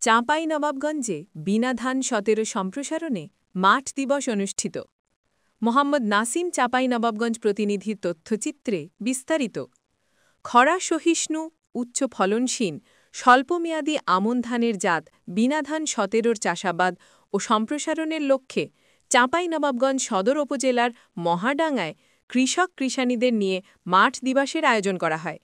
চাঁপাইনবাবগঞ্জে বিনা ধান ১৭ সম্প্রসারণে মাঠ দিবস অনুষ্ঠিত। মোহাম্মদ নাসিম চাঁপাইনবাবগঞ্জ প্রতিনিধির তথ্যচিত্রে বিস্তারিত। খরা সহিষ্ণু, উচ্চ ফলনশীল, স্বল্পমেয়াদী আমন ধানের জাত বিনা ধান ১৭র চাষাবাদ ও সম্প্রসারণের লক্ষ্যে চাঁপাইনবাবগঞ্জ সদর উপজেলার মহাডাঙ্গায় কৃষক কৃষানীদের নিয়ে মাঠ দিবসের আয়োজন করা হয়।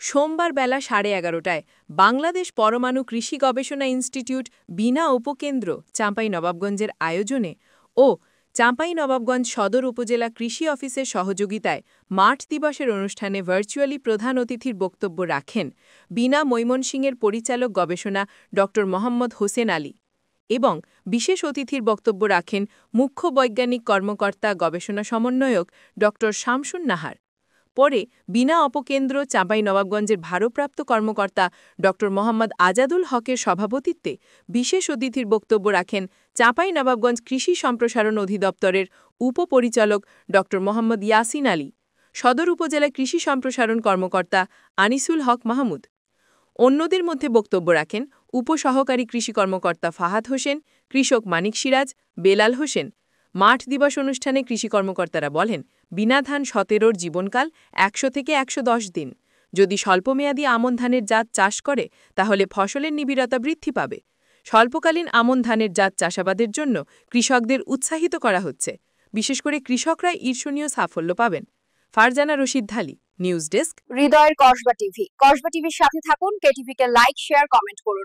সোমবার বেলা 11:30টায় বাংলাদেশ পরমাণু কৃষি গবেষণা ইনস্টিটিউট বিনা উপকেন্দ্র চাঁপাইনবাবগঞ্জের আয়োজনে ও চাঁপাইনবাবগঞ্জ সদর উপজেলা কৃষি অফিসের সহযোগিতায় মাঠ দিবসের অনুষ্ঠানে ভার্চুয়ালি প্রধান অতিথির বক্তব্য রাখেন বিনা ময়মনসিংহের পরিচালক গবেষণা ড মোহাম্মদ হোসেন আলী এবং বিশেষ অতিথির বক্তব্য রাখেন মুখ্য বৈজ্ঞানিক কর্মকর্তা গবেষণা সমন্বয়ক ড শামসুন নাহার। পরে বিনা অপকেন্দ্র চাঁপাইনবাবগঞ্জের ভারপ্রাপ্ত কর্মকর্তা ড মোহাম্মদ আজাদুল হকের সভাপতিত্বে বিশেষ অতিথির বক্তব্য রাখেন চাঁপাইনবাবগঞ্জ কৃষি সম্প্রসারণ অধিদপ্তরের উপপরিচালক ড মোহাম্মদ ইয়াসিন আলী, সদর উপজেলা কৃষি সম্প্রসারণ কর্মকর্তা আনিসুল হক মাহমুদ। অন্যদের মধ্যে বক্তব্য রাখেন উপসহকারী কৃষি কর্মকর্তা ফাহাদ হোসেন, কৃষক মানিক সিরাজ, বেলাল হোসেন। মাঠ দিবস অনুষ্ঠানে কৃষি কর্মকর্তারা বলেন, বিনা ধান ১৭র জীবনকাল ১০০ থেকে ১১০ দিন। যদি স্বল্পমেয়াদী আমন ধানের জাত চাষ করে তাহলে ফসলের নিবিড়তা বৃদ্ধি পাবে। স্বল্পকালীন আমন ধানের জাত চাষাবাদের জন্য কৃষকদের উৎসাহিত করা হচ্ছে। বিশেষ করে কৃষকরা ঈর্ষণীয় সাফল্য পাবেন। ফারজানা রশিদ ঢালি, নিউজ ডেস্ক, হৃদয়ের কসবা টিভি। কসবা টিভির সাথে থাকুন, কেটিভিকে লাইক, শেয়ার, কমেন্ট করুন।